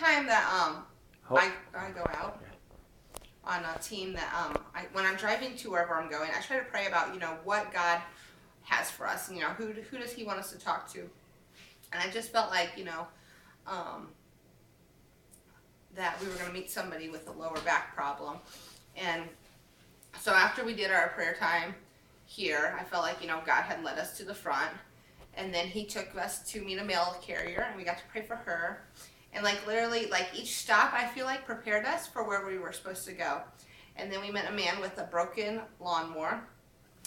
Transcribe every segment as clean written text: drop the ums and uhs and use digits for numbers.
time that I go out on a team that when I'm driving to wherever I'm going, I try to pray about what God has for us. Who does He want us to talk to? And I just felt like that we were going to meet somebody with a lower back problem, and so after we did our prayer time here, I felt like God had led us to the front, and then He took us to meet a mail carrier, and we got to pray for her. And literally, each stop, I feel like prepared us for where we were supposed to go. And then we met a man with a broken lawnmower.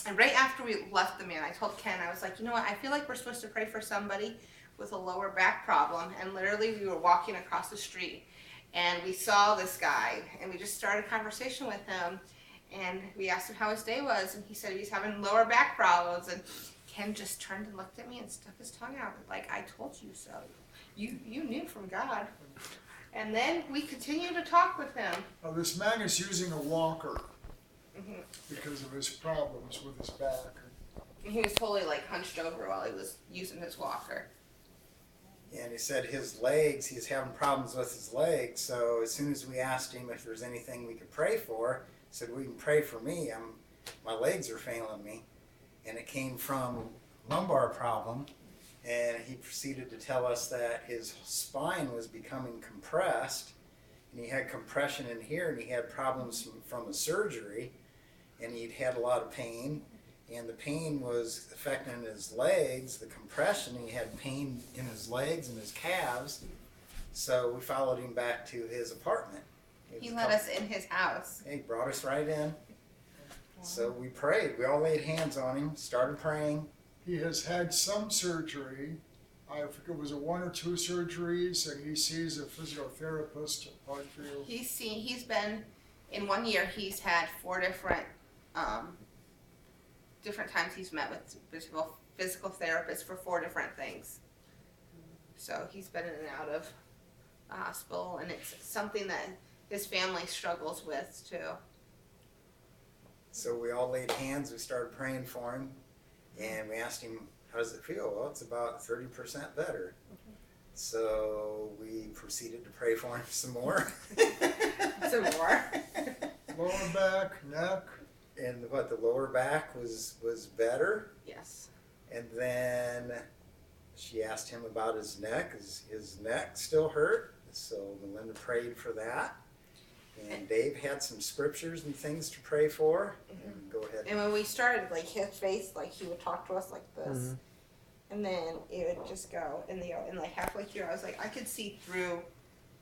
And right after we left the man, I told Ken, I was like, you know what? I feel like we're supposed to pray for somebody with a lower back problem. And literally, we were walking across the street, and we saw this guy, and we just started a conversation with him. And we asked him how his day was, and he said he's having lower back problems. And Ken just turned and looked at me and stuck his tongue out, like, I told you so. You knew from God. And then we continued to talk with him. Now, this man is using a walker because of his problems with his back. And he was totally hunched over while he was using his walker. Yeah, and he said his legs, he's having problems with his legs. So as soon as we asked him if there's anything we could pray for, he said, we can pray for me. My legs are failing me. And it came from lumbar problem. And he proceeded to tell us that his spine was becoming compressed, and he had compression in here, and he had problems from a surgery, and he'd had a lot of pain, and the pain was affecting his legs, the compression, and he had pain in his legs and his calves. So we followed him back to his apartment. He let us in his house. He brought us right in. So we prayed. We all laid hands on him, started praying. He has had some surgery. I think it was 1 or 2 surgeries, and he sees a physiotherapist. He's been, in 1 year, he's had 4 different times he's met with physical therapists for 4 different things. So he's been in and out of the hospital, and it's something that his family struggles with too. So we all laid hands, we started praying for him. And we asked him, how does it feel? Well, it's about 30% better. So we proceeded to pray for him some more. Some more? Lower back, neck. And the lower back was better. Yes. And then she asked him about his neck. His neck still hurt. So Melinda prayed for that. And Dave had some scriptures and things to pray for. And go ahead. And when we started, his face, he would talk to us like this, and then it would just go. And halfway through, I was like, I could see through,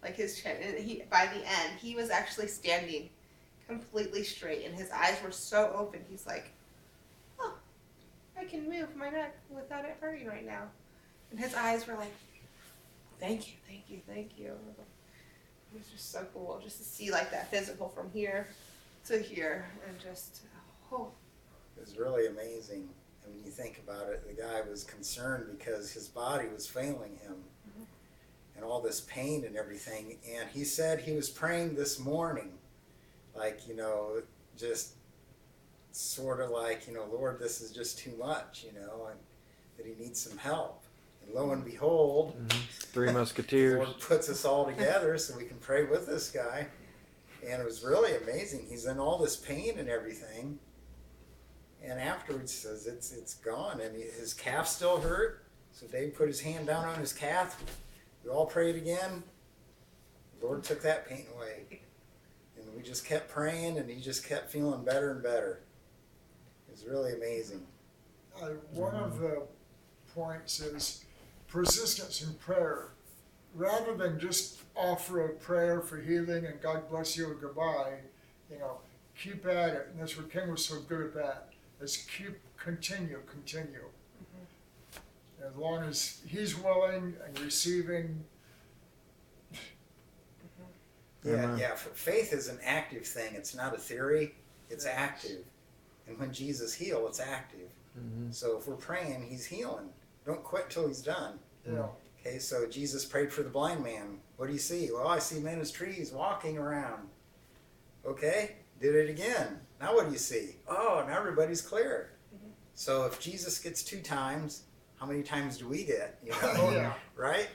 his chin. And by the end, he was actually standing completely straight, and his eyes were so open. He's like, oh, I can move my neck without it hurting right now. And his eyes were like, thank you, thank you, thank you. It was just so cool just to see that physical from here to here, and just It was really amazing. And when you think about it, the guy was concerned because his body was failing him, and all this pain and everything. And he said he was praying this morning, just sort of Lord, this is just too much, and that he needs some help. And lo and behold, 3 Musketeers. the Lord puts us all together so we can pray with this guy. And it was really amazing. He's in all this pain and everything. And afterwards says it's gone. And his calf still hurt. So Dave put his hand down on his calf. We all prayed again. The Lord took that pain away. And we just kept praying, and he just kept feeling better and better. It was really amazing. One of the points is persistence in prayer. Rather than just offer a prayer for healing and God bless you and goodbye, keep at it. And that's what Ken was so good at that, is continue. As long as he's willing and receiving. Yeah. Faith is an active thing. It's not a theory. It's active. And when Jesus heals, it's active. So if we're praying, he's healing. Don't quit till he's done. Yeah. Okay, so Jesus prayed for the blind man. What do you see? Well, I see men as trees walking around. Okay, did it again. Now what do you see? Oh, now everybody's clear. So if Jesus gets 2 times, how many times do we get? Yeah. Right?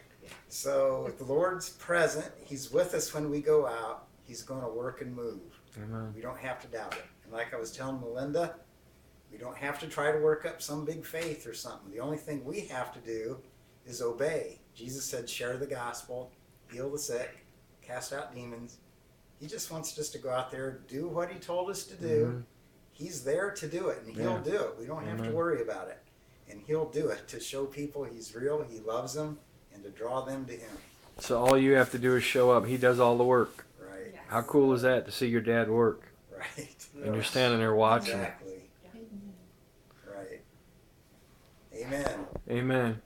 So if the Lord's present, He's with us when we go out, He's going to work and move. Amen. We don't have to doubt it. And like I was telling Melinda, we don't have to try to work up some big faith or something. The only thing we have to do is obey. Jesus said, share the gospel, heal the sick, cast out demons. He just wants us to go out there, do what He told us to do. Mm-hmm. He's there to do it, and He'll do it. We don't have to worry about it. And He'll do it to show people He's real, He loves them, and to draw them to Him. So all you have to do is show up. He does all the work. Right. Yes. How cool is that to see your dad work? Right. And you're standing there watching. Exactly. Right. Amen. Amen.